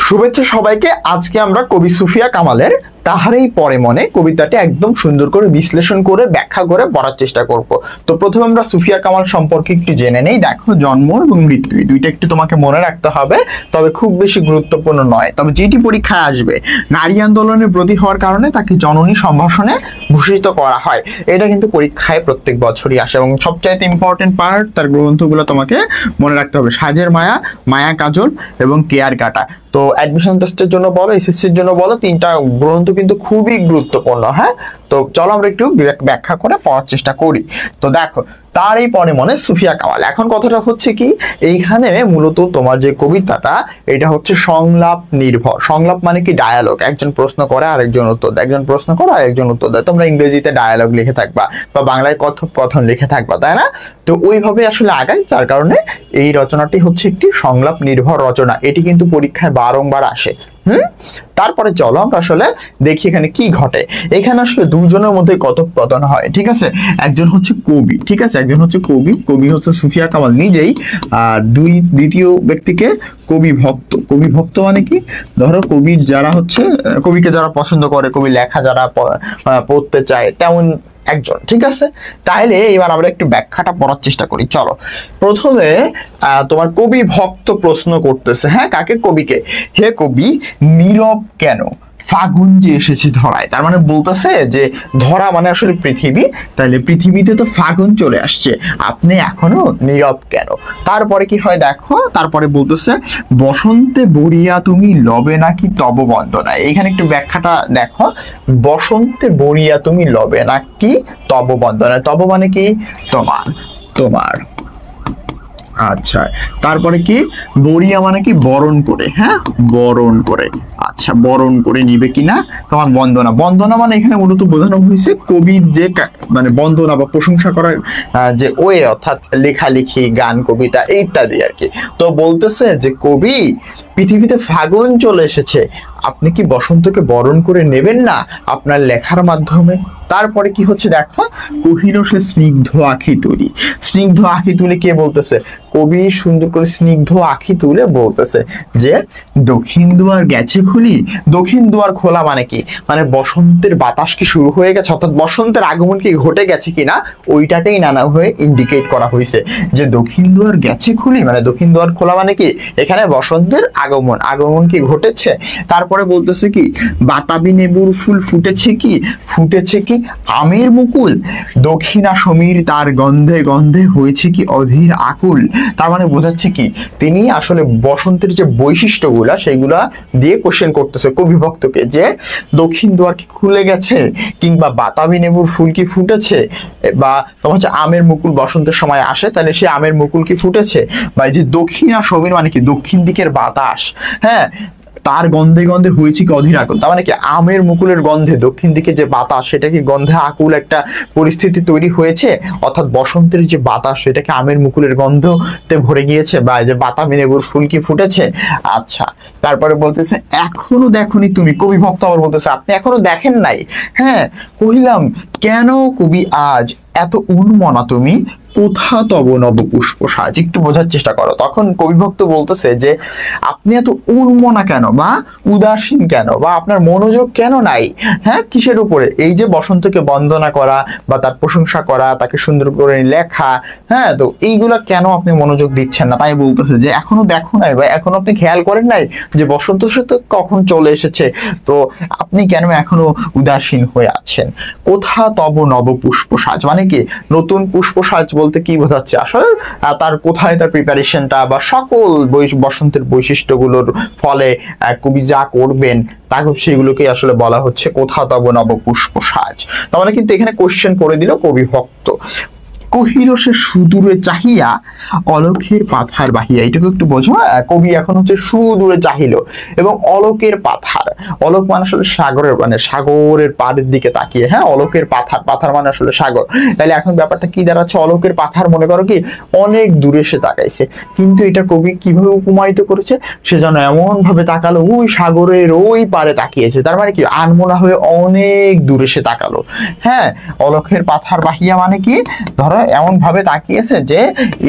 শুভেচ্ছা সবাইকে। আজকে আমরা কবি সুফিয়া কামালের তাহারই পরে মনে কবিতাটি একদম সুন্দর করে বিশ্লেষণ করে ব্যাখ্যা করে পড়ার চেষ্টা করব। তো প্রথমে আমরা সুফিয়া কামাল সম্পর্কে একটু জেনে নেই। দেখো, জন্ম এবং মৃত্যু এই দুইটা একটু তোমাকে মনে রাখতে হবে, তবে খুব বেশি গুরুত্বপূর্ণ নয়। তবে যেটি পরীক্ষায় আসবে, নারী আন্দোলনের প্রতি হওয়ার কারণে তাকে জননী সম্ভাষণে ভূষিত করা হয়, এটা কিন্তু পরীক্ষায় প্রত্যেক বছরই আসে এবং সবচাইতে ইম্পর্টেন্ট পার্ট তার গ্রন্থগুলো তোমাকে মনে রাখতে হবে। সাজের মায়া, মায়া কাজল এবং কেয়ার কাটা। তো অ্যাডমিশন টেস্টের জন্য বলো, এসএসসির জন্য বলো, তিনটা গ্রন্থ কিন্তু খুবই গুরুত্বপূর্ণ। হ্যাঁ, তো চলো আমরা একটু ব্যাখ্যা করে পড়ার চেষ্টা করি। তো দেখো, তার এই পরে মনে সুফিয়া কামাল। এখন কথাটা হচ্ছে কি, এইখানে মূলত তোমার যে কবিতাটা, এটা হচ্ছে সংলাপ নির্ভর। সংলাপ মানে কি ডায়ালগ, একজন প্রশ্ন করে আরেকজন উত্তর দেয়, একজন প্রশ্ন করে আরেকজন উত্তর দেয়। তোমরা ইংরেজিতে ডায়ালগ লিখে থাকবা বা বাংলায় কথোপকথন লিখে থাকবা, তাই না? তো ওইভাবে আসলে আগায়, যার কারণে এই রচনাটি হচ্ছে একটি সংলাপ নির্ভর রচনা। এটি কিন্তু পরীক্ষায় বারংবার আসে। তারপরে চলো আমরা আসলে দেখি এখানে কি ঘটে। এখানে আসলে দুজনের মধ্যে কথোপকথন হয়, ঠিক আছে? একজন হচ্ছে কবি, ঠিক আছে, একজন হচ্ছে কবি, কবি হচ্ছে সুফিয়া কামাল নিজেই, আর দ্বিতীয় ব্যক্তিকে কবি ভক্ত। কবি ভক্ত মানে কি, ধরো কবির যারা হচ্ছে, কবিকে যারা পছন্দ করে, কবি লেখা যারা পড়তে চায়, তেমন একজন, ঠিক আছে? তাহলে এবার আমরা একটু ব্যাখ্যাটা পড়ার চেষ্টা করি। চলো, প্রথমে তোমার কবি ভক্ত প্রশ্ন করতেছে, হ্যাঁ, কাকে? কবিকে। হে কবি, নীরব কেন? ফাগুন যে এসেছে ধরায়। তার মানে বলতেছে যে ধরা মানে আসলে পৃথিবী, তাহলে পৃথিবীতে তো ফাগুন চলে আসছে, আপনি এখনো নীরব কেন? তারপরে কি হয় দেখো, তারপরে বলতেছে বসন্তে বরিয়া তুমি লবে নাকি তব বন্দনায়। এইখানে একটু ব্যাখ্যাটা দেখো, বসন্তে বরিয়া তুমি লবে নাকি তব বন্দনায়। তব মানে কি তোমার, তোমার। আচ্ছা, তারপরে কি বরিয়া মানে কি বরণ করে, হ্যাঁ, বরণ করে। আচ্ছা, বরণ করে নিবে কিনা তোমার বন্দনা। বন্দনা মানে এখানে মূলত বোঝানো হয়েছে কবির যে মানে বন্দনা বা প্রশংসা করার যে ওয়ে, অর্থাৎ লেখালেখি, গান, কবিতা ইত্যাদি আর কি। তো বলতেছে যে কবি, পৃথিবীতে ফাগুন চলে এসেছে, আপনি কি বসন্তকে বরণ করে নেবেন না আপনার লেখার মাধ্যমে? তারপরে কি হচ্ছে দেখো, কহিল সে স্নিগ্ধ আখি তুলি। স্নিগ্ধ আখি তুলে কে বলতেছে? কবি সুন্দর করে স্নিগ্ধ আখি তুলে বলতেছে যে দক্ষিণ দুয়ার গেছে খুলি। দক্ষিণ দুয়ার খোলা মানে কি, মানে বসন্তের বাতাস কি শুরু হয়ে গেছে, অর্থাৎ বসন্তের আগমন কি ঘটে গেছে কিনা, ওইটাকেই নানাভাবে ইন্ডিকেট করা হয়েছে যে দক্ষিণ দুয়ার গেছে খুলি, মানে দক্ষিণ দুয়ার খোলা মানে কি এখানে বসন্তের আগমন, আগমন কি ঘটেছে। তারপরে বলতেছে কি বাতাবি নেবুর ফুল ফুটেছে কি, ফুটেছে কি আমের মুকুল। দক্ষিণা সমীর তার গন্ধে গন্ধে হয়েছে কি অধীর আকুল। তার মানে বোঝাচ্ছে কি, তিনি আসলে বসন্তের যে বৈশিষ্ট্যগুলা সেইগুলা দিয়ে কোশ্চেন করতেছে কবি ভক্তকে, যে দক্ষিণ দুয়ার কি খুলে গেছে, কিংবা বাতাবি নেবুর ফুল কি ফুটেছে, বা তোমার হচ্ছে আমের মুকুল বসন্তের সময় আসে, তাহলে সে আমের মুকুল কি ফুটেছে, বা এই যে দক্ষিণা সমীর মানে কি দক্ষিণ দিকের বাতাস, হ্যাঁ, তার গন্ধে গন্ধে হয়েছে কি অধীর আকুল। তার মানে কি আমের মুকুলের গন্ধে দক্ষিণ দিকে যে বাতাস, সেটা কি গন্ধে আকুল একটা পরিস্থিতি তৈরি হয়েছে, অর্থাৎ বসন্তের যে বাতাস সেটা কি আমের মুকুলের গন্ধতে ভরে গিয়েছে, বা যে বাতাবি নেবুর ফুল কি ফুটেছে। আচ্ছা, তারপরে বলতেছে এখনো দেখনি তুমি। কবি ভক্ত আবার বলতেছে আপনি এখনো দেখেন নাই। হ্যাঁ, কহিলাম কেন কবি আজ এত উন্মনা তুমি, কোথা তব নব পুষ্প সাজ। একটু বোঝার চেষ্টা করো। তখন কবিভক্ত বলতেছে যে আপনি এত উন্মনা কেন, বা উদাসীন কেন, বা আপনার মনোযোগ কেন নাই, হ্যাঁ, কিসের উপরে? এই যে বসন্তকে বন্দনা করা বা তার প্রশংসা করা, তাকে সুন্দর করে লেখা, হ্যাঁ, তো এইগুলা কেন আপনি মনোযোগ দিচ্ছেন না? তাই বলতেছে যে এখনো দেখো নাই, বা এখনো আপনি খেয়াল করেন নাই যে বসন্ত ঋতু কখন চলে এসেছে, তো আপনি কেন এখনো উদাসীন হয়ে আছেন। কোথা তব নব পুষ্প সাজ মানে কি নতুন পুষ্প সাজ বলতে কি বোঝাচ্ছে আসলে, তার কোথায় তার প্রিপারেশনটা বা সকল বসন্তের বৈশিষ্ট্যগুলোর ফলে কবি যা করবেন তাকে সেগুলোকে আসলে বলা হচ্ছে কোথা তব নব পুষ্প সাজ। তার মানে কিন্তু এখানে কোশ্চেন করে দিল কবি ভক্ত। কহিল সে সুদূরে চাহিয়া অলোকের পাথার বাহিয়া। এটাকে একটু বোঝো। কবি এখন হচ্ছে সুদূরে চাহিল এবং অলোকের পাথার, অলোক মানে আসলে সাগরের, মানে সাগরের পাড়ের দিকে তাকিয়ে, হ্যাঁ, অলোকের পাথার, পাথার মানে আসলে সাগর। তাহলে এখন ব্যাপারটা কি দাঁড়াচ্ছে, অলোকের পাথার মনে করো কি অনেক দূরে সে তাকাইছে, কিন্তু এটা কবি কিভাবে উপমায়িত করেছে, সে যেন এমন ভাবে তাকালো ওই সাগরের ওই পারে তাকিয়েছে। তার মানে কি আনমনা হয়ে অনেক দূরে সে তাকালো। হ্যাঁ, অলোকের পাথার বাহিয়া মানে কি, ধরো ধরো এমন ভাবে তাকিয়েছে যে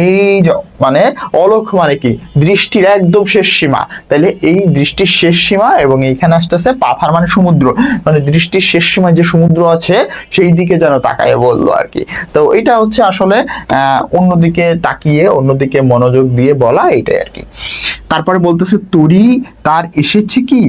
এই মানে অলোক মানে কি দৃষ্টির একদম শেষ সীমা, তাহলে এই দৃষ্টির শেষ সীমা এবং এইখানে আসতেছে পাথার মানে সমুদ্র, মানে দৃষ্টির শেষ সীমায় যে সমুদ্র আছে সেই দিকে যেন তাকায় বললো আর কি। তো এটা হচ্ছে আসলে অন্যদিকে তাকিয়ে অন্যদিকে মনোযোগ দিয়ে বলা, এটাই আর কি। তারপরে বলতেছে তরি তার এসেছে কি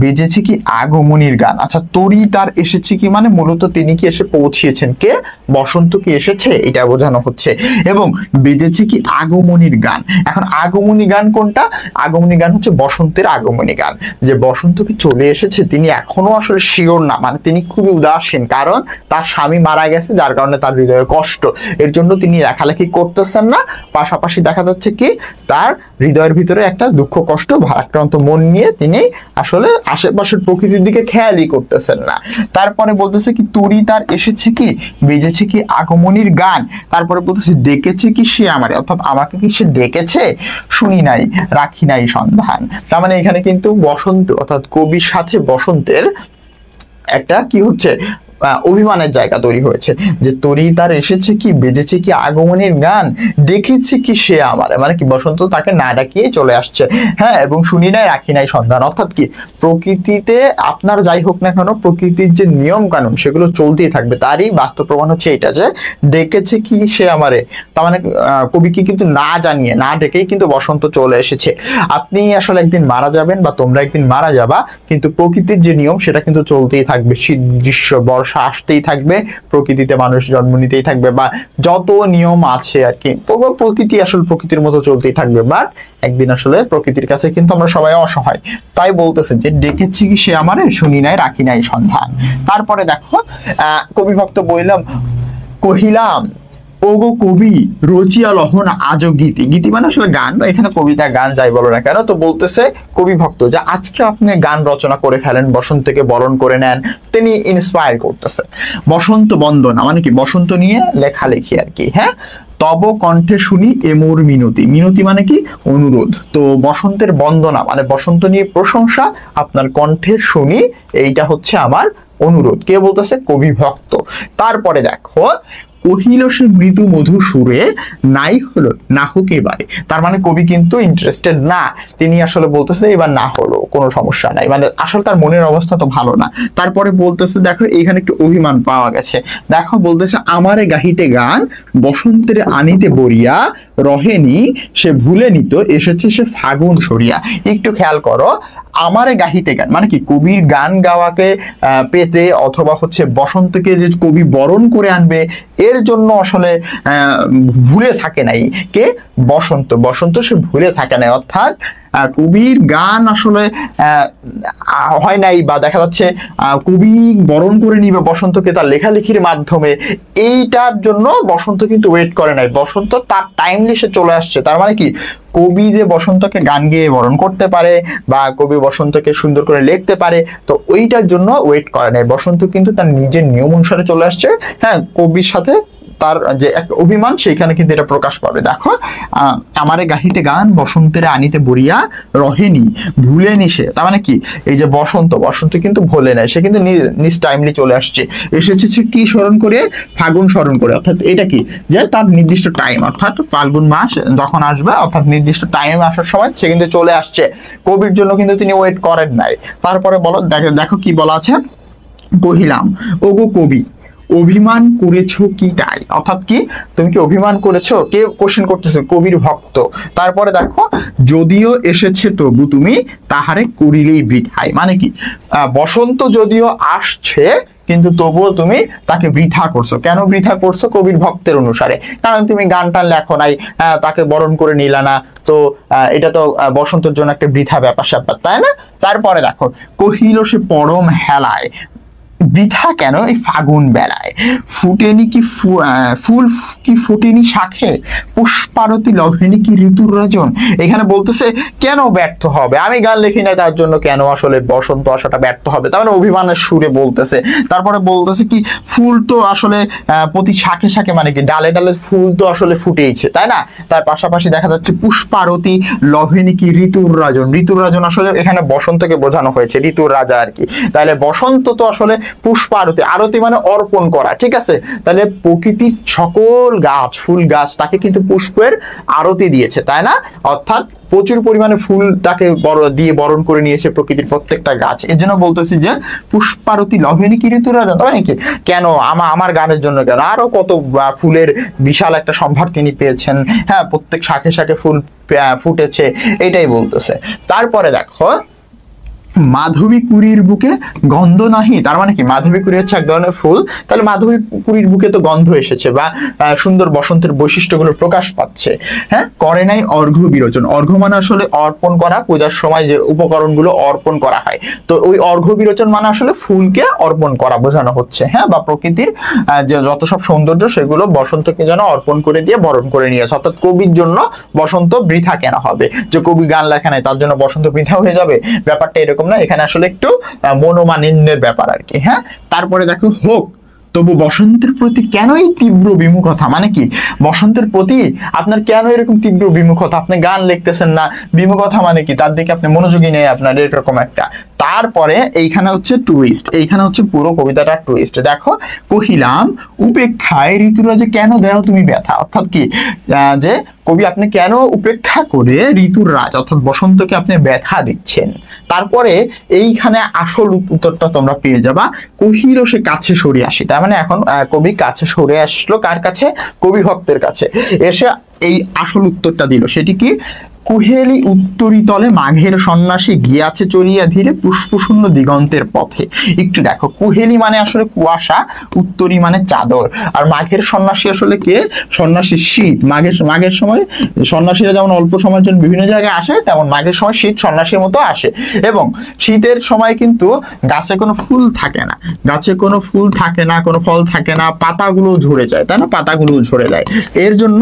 বেজেছে কি আগমনীর গান। আচ্ছা, তরি তার এসেছে কি মানে মূলত তিনি কি এসে পৌঁছিয়েছেন, কে বসন্ত কি এসেছে এটা বোঝানো হচ্ছে, এবং বেজেছে কি আগমনীর গান। এখন আগমনী গান কোনটা? আগমনী গান হচ্ছে বসন্তের আগমনী গান, যে বসন্ত কি চলে এসেছে তিনি এখনো আসলে শিওর না, মানে তিনি খুবই উদাসীন, কারণ তার স্বামী মারা গেছে যার কারণে তার হৃদয়ে কষ্ট, এর জন্য তিনি লেখালেখি করতেছেন না। পাশাপাশি দেখা যাচ্ছে কি তার হৃদয়ের ভিতরে একটা দুঃখ কষ্ট ভারাক্রান্ত মন নিয়ে তিনি আসলে আশেপাশের প্রকৃতির দিকে খেয়ালই করতেছেন না। তারপরে বলতেছে কি তরি তার এসেছে কি বেজেছে কি আগমনীর গান। তারপরে বলতেছে ডেকেছে কি সে আমারে, অর্থাৎ আমাকে কি সে ডেকেছে, শুনি নাই রাখি নাই সন্ধান। তার মানে এখানে কিন্তু বসন্ত অর্থাৎ কবির সাথে বসন্তের একটা কি হচ্ছে অভিমানের জায়গা তৈরি হয়েছে, যে তরি তার এসেছে কি বেজেছে কি আগমনের গান, ডেকেছে কি সে আমার, মানে কি বসন্ত তাকে না ডাকিয়ে চলে আসছে, হ্যাঁ, এবং শুনি নাই রাখি নাই সন্ধান। অর্থাৎ কি প্রকৃতিতে আপনার যাই হোক না কেন প্রকৃতির যে নিয়ম কানুন সেগুলো চলতেই থাকবে, তারই বাস্তব প্রমাণ হচ্ছে এটা যে ডেকেছে কি সে আমারে। তার মানে কবিকে কিন্তু না জানিয়ে না ডেকেই কিন্তু বসন্ত চলে এসেছে। আপনি আসলে একদিন মারা যাবেন বা তোমরা একদিন মারা যাবা, কিন্তু প্রকৃতির যে নিয়ম সেটা কিন্তু চলতেই থাকবে, শীত গ্রীষ্ম বর্ষা আসতেই থাকবে, প্রকৃতিতে মানুষ জন্ম নিতেই থাকবে, বা যত নিয়ম আছে আর কি প্রকৃতি আসলে প্রকৃতির মতো চলতেই থাকবে। বাট একদিন আসলে প্রকৃতির কাছে কিন্তু আমরা সবাই অসহায়, তাই বলতেছে যে ডেকেছি কি সে আমারে, শুনি নাই রাখি নাই সন্ধান। তারপরে দেখো কবি ভক্ত বললাম কহিলাম ওগো কবি রচিয়া লহন আজো গীতি, গীতি মানে আসলে গান, বা এখানে কবিতা গান যাই বলো না কেন। তো বলতেছে কবি ভক্ত যে আজকে আপনি গান রচনা করে ফেলেন, বসন্তকে বরণ করে নেন, তিনি ইন্সপায়ার করতেছে। বসন্ত বন্দনা মানে কি বসন্ত নিয়ে লেখালেখি আর কি, হ্যাঁ। তব কণ্ঠে শুনি এমোর মিনতি, মিনতি মানে কি অনুরোধ। তো বসন্তের বন্দনা মানে বসন্ত নিয়ে প্রশংসা, আপনার কণ্ঠে শুনি, এইটা হচ্ছে আমার অনুরোধ। কে বলতেছে? কবি ভক্ত। তারপরে দেখো কহিল সে মৃদু মধু সুরে নাই হলো না হোক এবারে, তার মানে কবি কিন্তু ইন্টারেস্টেড না, তিনি আসলে বলতেছে এবার না হলো কোনো সমস্যা নাই, মানে আসলে তার মনের অবস্থা তো ভালো না। তারপরে বলতেছে দেখো এখানে একটু অভিমান পাওয়া গেছে, দেখো বলতেছে আমারে গাহিতে গান বসন্তের আনিতে বরিয়া রহেনি সে ভুলে নিত এসেছে সে ফাগুন সরিয়া। একটু খেয়াল করো, আমারে গাহিতে গান মানে কি কবির গান গাওয়াকে পেতে অথবা হচ্ছে বসন্তকে যে কবি বরণ করে আনবে এর জন্য আসলে ভুলে থাকে নাই কে? বসন্ত। বসন্ত সে ভুলে থাকে নাই, অর্থাৎ কবির গান আসলে হয় নাই, বা দেখা যাচ্ছে কবি বরণ করে নিবে বসন্তকে তার লেখালেখির মাধ্যমে, এইটার জন্য বসন্ত কিন্তু ওয়েট করে নাই, বসন্ত তার টাইমলি সে চলে আসছে। তার মানে কি কবি যে বসন্তকে গান গেয়ে বরণ করতে পারে বা কবি বসন্তকে সুন্দর করে লিখতে পারে, তো ওইটার জন্য ওয়েট করে নাই, বসন্ত কিন্তু তার নিজের নিয়ম অনুসারে চলে আসছে। হ্যাঁ, কবির সাথে তার যে একটা অভিমান সেইখানে কিন্তু এটা প্রকাশ পাবে। দেখো আমারে গাহিতে গান বসন্তের আনিতে বরিয়া রহেনি ভুলে নিশে, তার মানে কি এই যে বসন্ত, বসন্ত কিন্তু ভুলে নাই, সে কিন্তু নিজ টাইমলি চলে আসছে, এসেছে কি স্মরণ করে? ফাগুন স্মরণ করে। অর্থাৎ এটা কি যে তার নির্দিষ্ট টাইম, অর্থাৎ ফাল্গুন মাস যখন আসবে অর্থাৎ নির্দিষ্ট টাইম আসার সময় সে কিন্তু চলে আসছে, কবির জন্য কিন্তু তিনি ওয়েট করেন নাই। তারপরে বলো দেখো কি বলা আছে, কহিলাম ওগো কবি অভিমান করেছো কি তাই, অর্থাৎ কি তুমি কি অভিমান করেছো? কে কোশ্চেন করতেছে? কবির ভক্ত। তারপরে দেখো যদিও এসেছে তবু তুমি তাহারে করিলেই বৃথায়, মানে কি বসন্ত যদিও আসছে কিন্তু তবুও তুমি তাকে বৃথা করছো। কেন বৃথা করছো? কবির ভক্তের অনুসারে, কারণ তুমি গান টান লেখো নাই, তাকে বরণ করে নিলা না, তো এটা তো বসন্তের জন্য একটা বৃথা ব্যাপার স্যাপার, তাই না? তারপরে দেখো কহিল সে পরম হেলায়, বৃথা কেন এই ফাগুন বেলায়, ফুটেনি কি ফুল কি ফুটেনি শাখে, পুষ্পারতি লভেনি কি ঋতুর রজন। এখানে বলতেছে কেন ব্যর্থ হবে, আমি গান লিখি না তার জন্য কেন আসলে বসন্ত আসাটা ব্যর্থ হবে, তার মানে অভিমানের সুরে বলতেছে। তারপরে বলতেছে কি ফুল তো আসলে প্রতি শাখে শাখে মানে কি ডালে ডালে ফুল তো আসলে ফুটেইছে, তাই না? তার পাশাপাশি দেখা যাচ্ছে পুষ্পারতি লভেনি কি ঋতুর রাজন, ঋতুর রাজন আসলে এখানে বসন্তকে বোঝানো হয়েছে, ঋতুর রাজা আর কি। তাহলে বসন্ত তো আসলে পুষ্পারতি, আরতি মানে অর্পণ করা, ঠিক আছে। তাহলে প্রকৃতির সকল গাছ, ফুল গাছ তাকে কিন্তু পুষ্পের আরতি দিয়েছে, তাই না? অর্থাৎ প্রচুর পরিমাণে ফুল তাকে দিয়ে বরণ করে নিয়েছে প্রকৃতির প্রত্যেকটা গাছ। এর জন্য বলতেছি যে পুষ্পারতি লভেনি কি ঋতুরাজা, তাই নাকি? কেন আমার গানের জন্য কেন, আরো কত ফুলের বিশাল একটা সম্ভার তিনি পেয়েছেন। হ্যাঁ, প্রত্যেক শাখে শাখে ফুল ফুটেছে, এটাই বলতেছে। তারপরে দেখো, মাধবী কুড়ির বুকে গন্ধ নাহি, তার মানে কি মাধবী কুড়ি হচ্ছে এক ধরনের ফুল, তাহলে মাধবী কুড়ির বুকে তো গন্ধ এসেছে বা সুন্দর বসন্তের বৈশিষ্ট্যগুলো প্রকাশ পাচ্ছে। হ্যাঁ, করে নাই অর্ঘ্য বিরোচন, অর্ঘ্য মানে আসলে অর্পণ করা, পূজার সময় যে উপকরণগুলো অর্পণ করা হয়, তো ওই অর্ঘ্য বিরোচন মানে আসলে ফুলকে অর্পণ করা বোঝানো হচ্ছে। হ্যাঁ, বা প্রকৃতির যে যত সব সৌন্দর্য সেগুলো বসন্তকে যেন অর্পণ করে দিয়ে বরণ করে নিয়েছে। অর্থাৎ কবির জন্য বসন্ত বৃথা কেন হবে, যে কবি গান লেখা নাই তার জন্য বসন্ত বৃথা হয়ে যাবে, ব্যাপারটা এরকম না, এখানে আসলে একটু মনোমালিন্যের ব্যাপার আর কি। হ্যাঁ, তারপরে দেখো, হোক তবু বসন্তের প্রতি কেন এই তীব্র বিমুখতা, মানে কি বসন্তের প্রতি আপনার কেন এরকম তীব্র বিমুখতা, আপনি গান লিখতেছেন না, বিমুখতা মানে কি, তার দিকে আপনি মনোযোগী নেই আপনার, এরকম একটা। তারপরে এইখানে হচ্ছে টুইস্ট, এইখানে হচ্ছে পুরো কবিতাটা টুইস্ট। দেখো, কহিলাম উপেক্ষায় ঋতুরাজে কেন দেও তুমি ব্যথা, অর্থাৎ কি যে কবি আপনি কেন উপেক্ষা করে ঋতুর রাজ অর্থাৎ বসন্তকে আপনি ব্যথা দিচ্ছেন। তারপরে এইখানে আসল উত্তরটা তোমরা পেয়ে যাবা, কহিল সে কাছে সরে আসি, তার মানে এখন কবি কাছে সরে আসলো কার কাছে, কবি ভক্তের কাছে এসে এই আসল উত্তরটা দিল। সেটি কি, কুহেলি উত্তরি তলে মাঘের সন্ন্যাসী গিয়াছে চলিয়া ধীরে পুষ্পশূন্য দিগন্তের পথে। একটু দেখো, কুহেলি মানে আসলে কুয়াশা, উত্তরি মানে চাদর, আর মাঘের সন্ন্যাসী আসলে কে, সন্ন্যাসী শীত। মাঘের সময় সন্ন্যাসীরা যেমন অল্প সময়ের জন্য বিভিন্ন জায়গায় আসে, তেমন মাঘের সময় শীত সন্ন্যাসীর মতো আসে। এবং শীতের সময় কিন্তু গাছে কোনো ফুল থাকে না, গাছে কোনো ফুল থাকে না, কোনো ফল থাকে না, পাতাগুলো ঝরে যায়, তাই না, পাতাগুলো ঝরে যায়। এর জন্য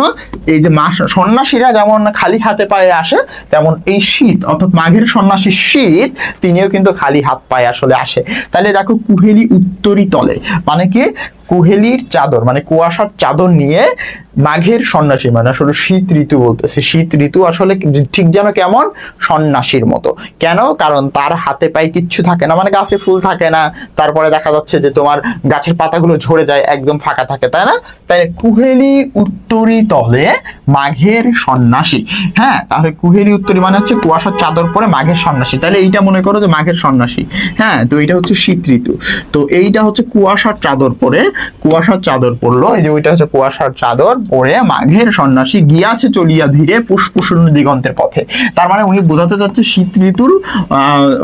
এই যে সন্ন্যাসীরা যেমন খালি হাতে পায়ে আসে, তেমন এই শীত অর্থাৎ মাঘের সন্ন্যাসী শীত তিনিও কিন্তু খালি হাত পায়ে আসলে আসে। তাহলে দেখো, কুহেলি উত্তরি তলে মানে কি, কুহেলির চাদর মানে কুয়াশার চাদর নিয়ে মাঘের সন্ন্যাসী মানে আসলে শীত ঋতু বলতেছে। শীত ঋতু আসলে ঠিক যেন কেমন, সন্ন্যাসীর মতো। কেন, কারণ তার হাতে পায়ে কিচ্ছু থাকে না, মানে গাছে ফুল থাকে না, তারপরে দেখা যাচ্ছে যে তোমার গাছের পাতাগুলো ঝরে যায়, একদম ফাঁকা থাকে, তাই না? তাই কুহেলি উত্তরি তলে মাঘের সন্ন্যাসী। হ্যাঁ, তাহলে কুহেলি উত্তরি মানে হচ্ছে কুয়াশার চাদর পরে মাঘের সন্ন্যাসী, তাহলে এইটা মনে করো যে মাঘের সন্ন্যাসী। হ্যাঁ, তো এইটা হচ্ছে শীত ঋতু, তো এইটা হচ্ছে কুয়াশার চাদর পরে, কুয়াশার চাদর পড়লো, এই যে ওইটা হচ্ছে কুয়াশার চাদর পরে মাঘের সন্ন্যাসী গিয়াছে চলিয়া ধীরে পুষ্পশূন্য দিগন্তের পথে। তার মানে উনি বোঝাতে চাচ্ছে শীত ঋতুর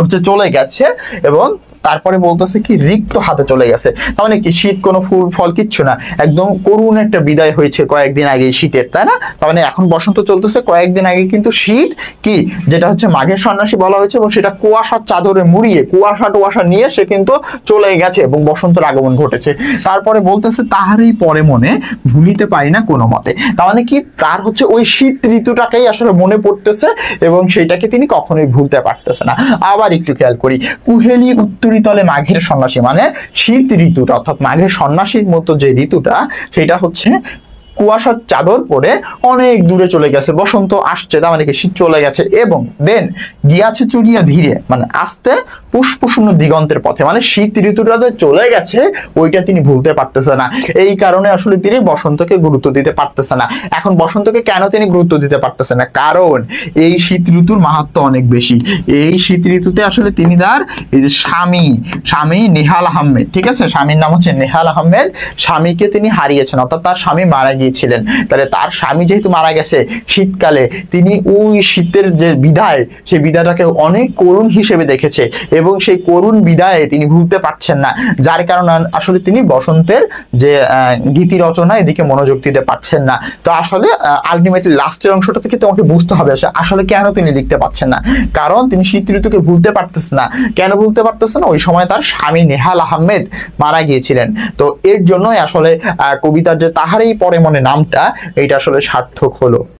হচ্ছে চলে গেছে, এবং তারপরে বলতেছে কি রিক্ত হাতে চলে গেছে। তার মানে কি শীত কোনো ফুল ফল কিচ্ছু না, একদম করুণ একটা বিদায় হয়েছে কয়েকদিন আগে শীতের, তাই না? তার মানে এখন বসন্ত চলতেছে, কয়েকদিন আগে কিন্তু শীত কি যেটা হচ্ছে মাঘের সন্ন্যাসী বলা হয়েছে, এবং সেটা কুয়াশার চাদরে মুড়িয়ে কুয়াশা নিয়ে সে কিন্তু চলে গেছে এবং বসন্তের আগমন ঘটেছে। তারপরে বলতেছে তাহারই পরে মনে ভুলিতে পারি না কোনো মতে। তার মানে কি তার হচ্ছে ওই শীত ঋতুটাকেই আসলে মনে পড়তেছে এবং সেইটাকে তিনি কখনোই ভুলতে পারতেছে না। আবার একটু খেয়াল করি, কুহেলি উত্তরি তলে মাঘের সন্ন্যাসী মানে শীত ঋতুটা অর্থাৎ মাঘের সন্ন্যাসীর মতো যে ঋতুটা সেটা হচ্ছে কুয়াশার চাদর পরে অনেক দূরে চলে গেছে, বসন্ত আসছে, তার মানে কি শীত চলে গেছে, এবং দেন গিয়াছে চলিয়া ধীরে মানে আস্তে পুষ্পশূন্য দিগন্তের পথে, মানে শীত ঋতুটা যে চলে গেছে ওইটা তিনি ভুলতে পারতেছে না। এই কারণে আসলে তিনি বসন্তকে গুরুত্ব দিতে পারতেছে না। এখন বসন্তকে কেন তিনি গুরুত্ব দিতে পারতেছে না, কারণ এই শীত ঋতুর মাহাত্ম্য অনেক বেশি। এই শীত ঋতুতে আসলে তিনি তার এই যে স্বামী নেহাল আহমেদ, ঠিক আছে, স্বামীর নাম হচ্ছে নেহাল আহমেদ, স্বামীকে তিনি হারিয়েছেন, অর্থাৎ তার স্বামী মারা গিয়েছিলেন। তাহলে তার স্বামী যেহেতু মারা গেছে শীতকালে, তিনি ওই শীতের যে বিদায় সেই বিদায়টাকে অনেক করুণ হিসেবে দেখেছে এবং সেই করুণ বিদায়ে তিনি ভুলতে পারছেন না, যার কারণে আসলে তিনি বসন্তের যে গীতি রচনা এদিকে মনোযোগ দিতে পারছেন না। তো আসলে আলটিমেটলি লাস্টের অংশটা থেকে তোমাকে বুঝতে হবে আসলে কেন তিনি লিখতে পারছেন না, কারণ তিনি শীত ঋতুকে ভুলতে পারতেছেন না। কেন ভুলতে পারতেছেন, ওই সময় তার স্বামী নেহাল আহমেদ মারা গিয়েছিলেন। তো এর জন্যই আসলে কবিতার যে তাহারই পরে মনে নামটা, এইটা আসলে সার্থক হলো।